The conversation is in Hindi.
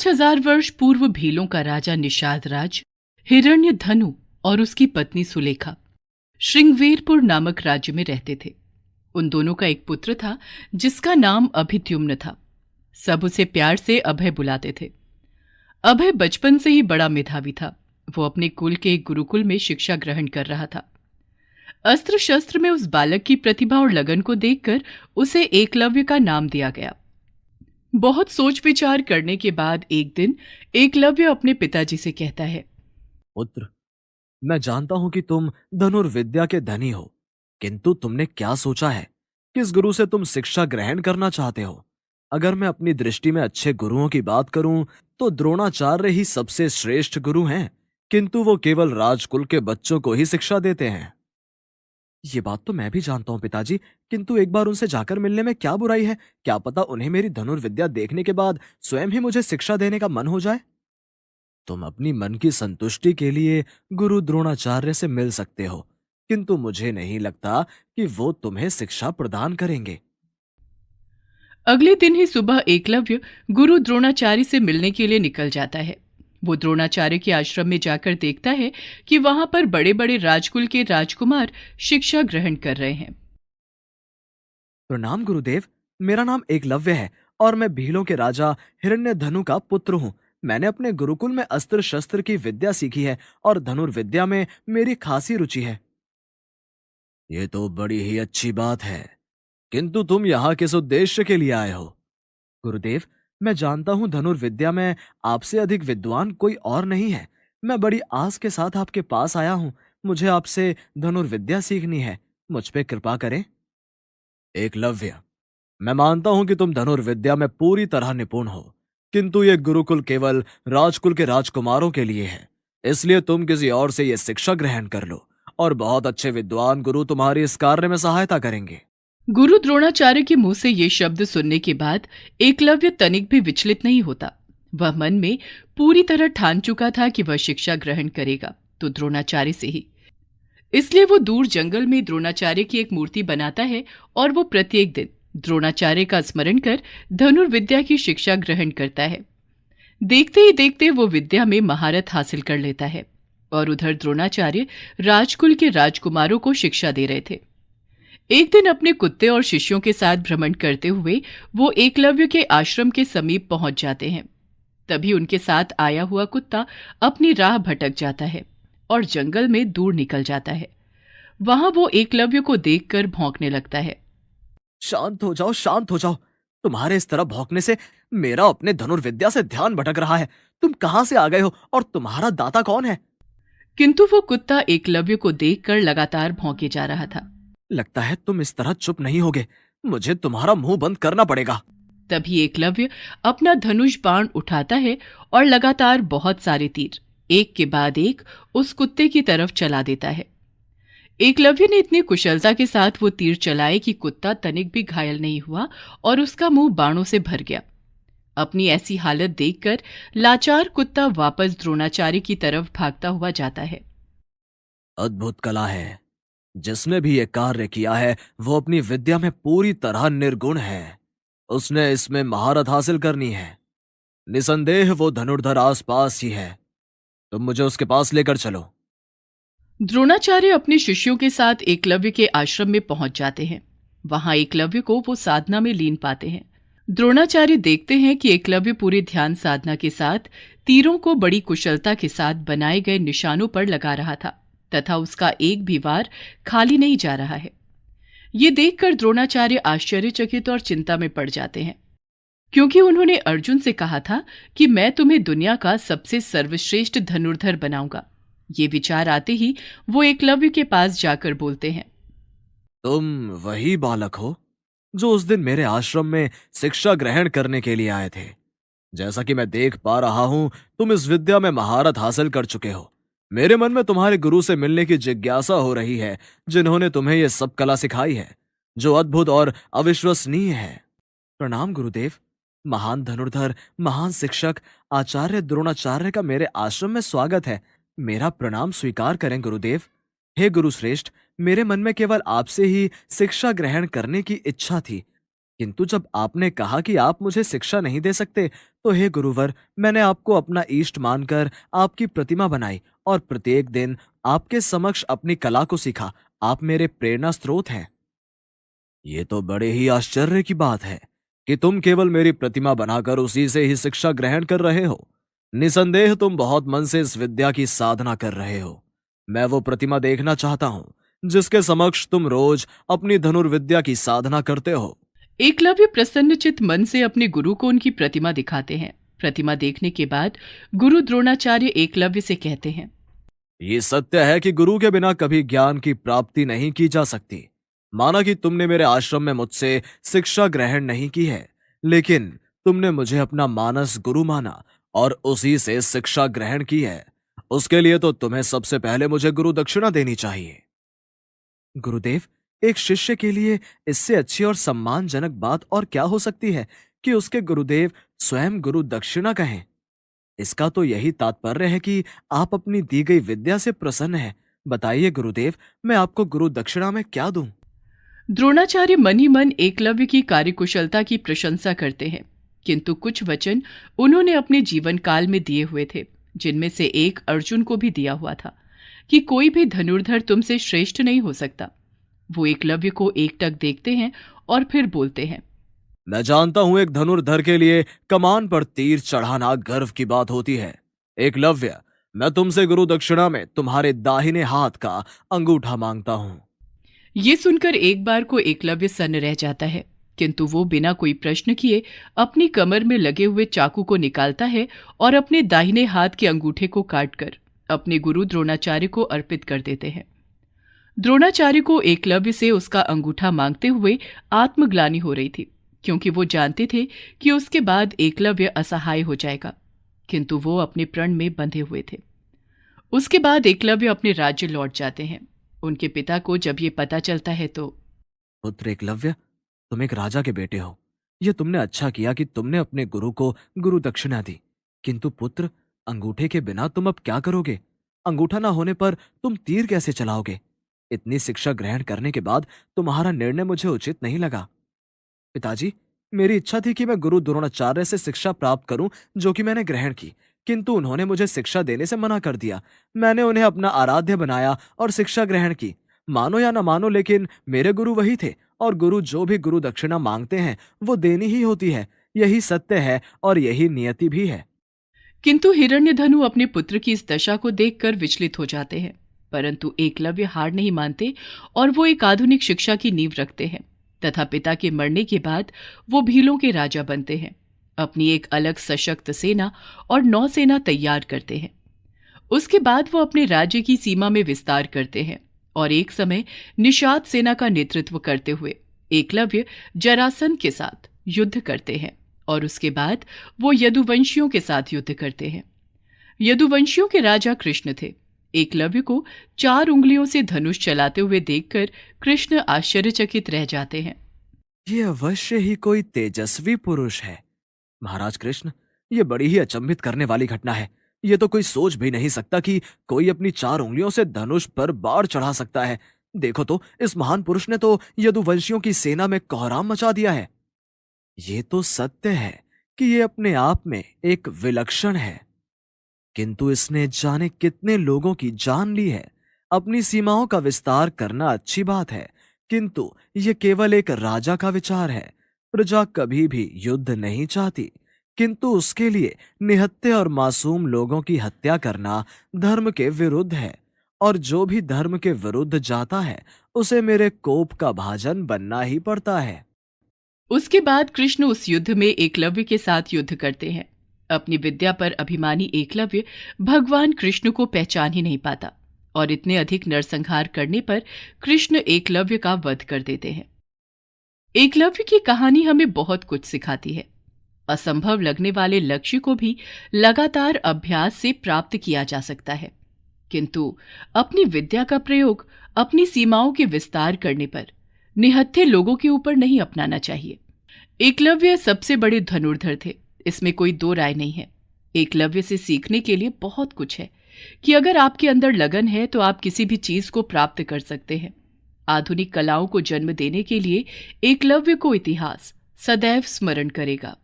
5000 वर्ष पूर्व भीलों का राजा निषाद राज हिरण्यधनु और उसकी पत्नी सुलेखा श्रृंगवेरपुर नामक राज्य में रहते थे। उन दोनों का एक पुत्र था जिसका नाम अभिद्युम्न था। सब उसे प्यार से अभय बुलाते थे। अभय बचपन से ही बड़ा मेधावी था। वो अपने कुल के एक गुरुकुल में शिक्षा ग्रहण कर रहा था। अस्त्र शस्त्र में उस बालक की प्रतिभा और लगन को देखकर उसे एकलव्य का नाम दिया गया। बहुत सोच विचार करने के बाद एक दिन एकलव्य अपने पिताजी से कहता है, पुत्र, मैं जानता हूं कि तुम धनुर्विद्या के धनी हो, किंतु तुमने क्या सोचा है? किस गुरु से तुम शिक्षा ग्रहण करना चाहते हो? अगर मैं अपनी दृष्टि में अच्छे गुरुओं की बात करूं तो द्रोणाचार्य ही सबसे श्रेष्ठ गुरु हैं, किंतु वो केवल राजकुल के बच्चों को ही शिक्षा देते हैं। ये बात तो मैं भी जानता हूं पिताजी, किंतु एक बार उनसे जाकर मिलने में क्या बुराई है? क्या पता उन्हें मेरी धनुर्विद्या देखने के बाद स्वयं ही मुझे शिक्षा देने का मन हो जाए। तुम अपनी मन की संतुष्टि के लिए गुरु द्रोणाचार्य से मिल सकते हो, किंतु मुझे नहीं लगता कि वो तुम्हें शिक्षा प्रदान करेंगे। अगले दिन ही सुबह एकलव्य गुरु द्रोणाचार्य से मिलने के लिए निकल जाता है। वो द्रोणाचार्य के आश्रम में जाकर देखता है कि वहां पर बड़े बड़े राजकुल के राजकुमार शिक्षा ग्रहण कर रहे हैं। प्रणाम गुरुदेव, मेरा नाम एकलव्य है और मैं भीलों के राजा हिरण्यधनु का पुत्र हूँ। मैंने अपने गुरुकुल में अस्त्र शस्त्र की विद्या सीखी है और धनुर्विद्या में मेरी खासी रुचि है। ये तो बड़ी ही अच्छी बात है, किंतु तुम यहाँ किस उद्देश्य के लिए आए हो? गुरुदेव, मैं जानता हूँ धनुर्विद्या में आपसे अधिक विद्वान कोई और नहीं है। मैं बड़ी आस के साथ आपके पास आया हूँ। मुझे आपसे धनुर्विद्या सीखनी है, मुझ पे कृपा करें। एकलव्य, मैं मानता हूं कि तुम धनुर्विद्या में पूरी तरह निपुण हो, किंतु ये गुरुकुल केवल राजकुल के राजकुमारों के लिए है। इसलिए तुम किसी और से यह शिक्षा ग्रहण कर लो और बहुत अच्छे विद्वान गुरु तुम्हारी इस कार्य में सहायता करेंगे। गुरु द्रोणाचार्य के मुंह से ये शब्द सुनने के बाद एकलव्य तनिक भी विचलित नहीं होता। वह मन में पूरी तरह ठान चुका था कि वह शिक्षा ग्रहण करेगा तो द्रोणाचार्य से ही। इसलिए वो दूर जंगल में द्रोणाचार्य की एक मूर्ति बनाता है और वो प्रत्येक दिन द्रोणाचार्य का स्मरण कर धनुर्विद्या की शिक्षा ग्रहण करता है। देखते ही देखते वो विद्या में महारत हासिल कर लेता है और उधर द्रोणाचार्य राजकुल के राजकुमारों को शिक्षा दे रहे थे। एक दिन अपने कुत्ते और शिष्यों के साथ भ्रमण करते हुए वो एकलव्य के आश्रम के समीप पहुंच जाते हैं। तभी उनके साथ आया हुआ कुत्ता अपनी राह भटक जाता है और जंगल में दूर निकल जाता है। वहां वो एकलव्य को देखकर भौंकने लगता है। शांत हो जाओ, शांत हो जाओ। तुम्हारे इस तरह भौंकने से मेरा अपने धनुर्विद्या से ध्यान भटक रहा है। तुम कहां से आ गए हो और तुम्हारा दाता कौन है? किंतु वो कुत्ता एकलव्य को देखकर लगातार भौंके जा रहा था। लगता है तुम इस तरह चुप नहीं होगे। मुझे तुम्हारा मुंह बंद करना पड़ेगा। तभी एकलव्य अपना धनुष बाण उठाता है और लगातार बहुत सारे तीर एक के बाद एक उस कुत्ते की तरफ चला देता है। एकलव्य ने इतनी कुशलता के साथ वो तीर चलाए कि कुत्ता तनिक भी घायल नहीं हुआ और उसका मुंह बाणों से भर गया। अपनी ऐसी हालत देखकर लाचार कुत्ता वापस द्रोणाचार्य की तरफ भागता हुआ जाता है। अद्भुत कला है। जिसने भी ये कार्य किया है वो अपनी विद्या में पूरी तरह निर्गुण है। उसने इसमें महारत हासिल करनी है। निसंदेह वो धनुर्धर आसपास ही है। तुम मुझे उसके पास लेकर चलो। द्रोणाचार्य अपने शिष्यों के साथ एकलव्य के आश्रम में पहुंच जाते हैं। वहां एकलव्य को वो साधना में लीन पाते हैं। द्रोणाचार्य देखते हैं कि एकलव्य पूरे ध्यान साधना के साथ तीरों को बड़ी कुशलता के साथ बनाए गए निशानों पर लगा रहा था तथा उसका एक भी वार खाली नहीं जा रहा है। ये देखकर द्रोणाचार्य आश्चर्यचकित और चिंता में पड़ जाते हैं, क्योंकि उन्होंने अर्जुन से कहा था कि मैं तुम्हें दुनिया का सबसे सर्वश्रेष्ठ धनुर्धर बनाऊंगा। ये विचार आते ही वो एकलव्य के पास जाकर बोलते हैं, तुम वही बालक हो जो उस दिन मेरे आश्रम में शिक्षा ग्रहण करने के लिए आए थे। जैसा कि मैं देख पा रहा हूं तुम इस विद्या में महारत हासिल कर चुके हो। मेरे मन में तुम्हारे गुरु से मिलने की जिज्ञासा हो रही है, जिन्होंने तुम्हें यह सब कला सिखाई है जो अद्भुत और अविश्वसनीय है। प्रणाम गुरुदेव। महान धनुर्धर, महान शिक्षक आचार्य द्रोणाचार्य का मेरे आश्रम में स्वागत है। मेरा प्रणाम स्वीकार करें गुरुदेव। हे गुरुश्रेष्ठ, मेरे मन में केवल आपसे ही शिक्षा ग्रहण करने की इच्छा थी। किंतु जब आपने कहा कि आप मुझे शिक्षा नहीं दे सकते, तो हे गुरुवर, मैंने आपको अपना इष्ट मानकर आपकी प्रतिमा बनाई और प्रत्येक दिन आपके समक्ष अपनी कला को सीखा। आप मेरे प्रेरणा स्रोत हैं। ये तो बड़े ही आश्चर्य की बात है कि तुम केवल मेरी प्रतिमा बनाकर उसी से ही शिक्षा ग्रहण कर रहे हो। निसंदेह तुम बहुत मन से इस विद्या की साधना कर रहे हो। मैं वो प्रतिमा देखना चाहता हूँ जिसके समक्ष तुम रोज अपनी धनुर्विद्या की साधना करते हो। एकलव्य प्रसन्नचित मन से अपने गुरु को उनकी प्रतिमा दिखाते हैं। प्रतिमा देखने के बाद गुरु द्रोणाचार्य एकलव्य से कहते हैं, ये सत्य है कि गुरु के बिना कभी ज्ञान की प्राप्ति नहीं की जा सकती। माना कि तुमने मेरे आश्रम में मुझसे शिक्षा ग्रहण नहीं की है, लेकिन तुमने मुझे अपना मानस गुरु माना और उसी से शिक्षा ग्रहण की है। उसके लिए तो तुम्हें सबसे पहले मुझे गुरु दक्षिणा देनी चाहिए। गुरुदेव, एक शिष्य के लिए इससे अच्छी और सम्मानजनक बात और क्या हो सकती है कि उसके गुरुदेव स्वयं गुरु दक्षिणा कहें। इसका तो यही तात्पर्य है कि आप अपनी दी गई विद्या से प्रसन्न हैं। बताइए गुरुदेव, मैं आपको गुरु दक्षिणा में क्या दूं? द्रोणाचार्य मन ही मन एकलव्य की कार्यकुशलता की प्रशंसा करते हैं, किंतु कुछ वचन उन्होंने अपने जीवन काल में दिए हुए थे, जिनमें से एक अर्जुन को भी दिया हुआ था कि कोई भी धनुर्धर तुमसे श्रेष्ठ नहीं हो सकता। वो एकलव्य को एकटक देखते हैं और फिर बोलते हैं, मैं जानता हूं एक धनुर्धर के लिए कमान पर तीर चढ़ाना गर्व की बात होती है। एकलव्य, मैं तुमसे गुरु दक्षिणा में तुम्हारे दाहिने हाथ का अंगूठा मांगता हूं। ये सुनकर एक बार को एकलव्य सन्न रह जाता है, किंतु वो बिना कोई प्रश्न किए अपनी कमर में लगे हुए चाकू को निकालता है और अपने दाहिने हाथ के अंगूठे को काटकर अपने गुरु द्रोणाचार्य को अर्पित कर देते हैं। द्रोणाचार्य को एकलव्य से उसका अंगूठा मांगते हुए आत्मग्लानि हो रही थी, क्योंकि वो जानते थे कि उसके बाद एकलव्य असहाय हो जाएगा, किंतु वो अपने प्रण में बंधे हुए थे। उसके बाद एकलव्य अपने राज्य लौट जाते हैं। उनके पिता को जब ये पता चलता है तो पुत्र एकलव्य, तुम एक राजा के बेटे हो। यह तुमने अच्छा किया कि तुमने अपने गुरु को गुरु दक्षिणा दी। किंतु पुत्र, अंगूठे के बिना तुम अब क्या करोगे? अंगूठा ना होने पर तुम तीर कैसे चलाओगे? इतनी शिक्षा ग्रहण करने के बाद तुम्हारा निर्णय मुझे उचित नहीं लगा। पिताजी, मेरी इच्छा थी कि मैं गुरु द्रोणाचार्य से शिक्षा प्राप्त करूं, जो कि मैंने ग्रहण की, किंतु उन्होंने मुझे शिक्षा देने से मना कर दिया। मैंने उन्हें अपना आराध्य बनाया और शिक्षा ग्रहण की। मानो या न मानो, लेकिन मेरे गुरु वही थे, और गुरु जो भी गुरु दक्षिणा मांगते हैं वो देनी ही होती है। यही सत्य है और यही नियति भी है। किंतु हिरण्यधनु अपने पुत्र की इस दशा को देखकर विचलित हो जाते हैं, परंतु एकलव्य हार नहीं मानते और वो एक आधुनिक शिक्षा की नींव रखते हैं तथा पिता के मरने के बाद वो भीलों के राजा बनते हैं। अपनी एक अलग सशक्त सेना और नौसेना तैयार करते हैं। उसके बाद वो अपने राज्य की सीमा में विस्तार करते हैं और एक समय निषाद सेना का नेतृत्व करते हुए एकलव्य जरासंध के साथ युद्ध करते हैं और उसके बाद वो यदुवंशियों के साथ युद्ध करते हैं। यदुवंशियों के राजा कृष्ण थे। एकलव्य को 4 उंगलियों से धनुष चलाते हुए देखकर कृष्ण आश्चर्यचकित रह जाते हैं। ये अवश्य ही कोई तेजस्वी पुरुष है। महाराज कृष्ण, ये बड़ी ही अचंभित करने वाली घटना है। ये तो कोई सोच भी नहीं सकता कि कोई अपनी 4 उंगलियों से धनुष पर बाढ़ चढ़ा सकता है। देखो तो, इस महान पुरुष ने तो यदुवंशियों की सेना में कोहराम मचा दिया है। ये तो सत्य है कि ये अपने आप में एक विलक्षण है, किंतु इसने जाने कितने लोगों की जान ली है। अपनी सीमाओं का विस्तार करना अच्छी बात है, किंतु यह केवल एक राजा का विचार है। प्रजा कभी भी युद्ध नहीं चाहती, किंतु उसके लिए निहत्थे और मासूम लोगों की हत्या करना धर्म के विरुद्ध है, और जो भी धर्म के विरुद्ध जाता है उसे मेरे कोप का भाजन बनना ही पड़ता है। उसके बाद कृष्ण उस युद्ध में एकलव्य के साथ युद्ध करते हैं। अपनी विद्या पर अभिमानी एकलव्य भगवान कृष्ण को पहचान ही नहीं पाता और इतने अधिक नरसंहार करने पर कृष्ण एकलव्य का वध कर देते हैं। एकलव्य की कहानी हमें बहुत कुछ सिखाती है। असंभव लगने वाले लक्ष्य को भी लगातार अभ्यास से प्राप्त किया जा सकता है, किंतु अपनी विद्या का प्रयोग अपनी सीमाओं के विस्तार करने पर निहत्थे लोगों के ऊपर नहीं अपनाना चाहिए। एकलव्य सबसे बड़े धनुर्धर थे, इसमें कोई दो राय नहीं है। एकलव्य से सीखने के लिए बहुत कुछ है कि अगर आपके अंदर लगन है तो आप किसी भी चीज को प्राप्त कर सकते हैं। आधुनिक कलाओं को जन्म देने के लिए एकलव्य को इतिहास, सदैव स्मरण करेगा।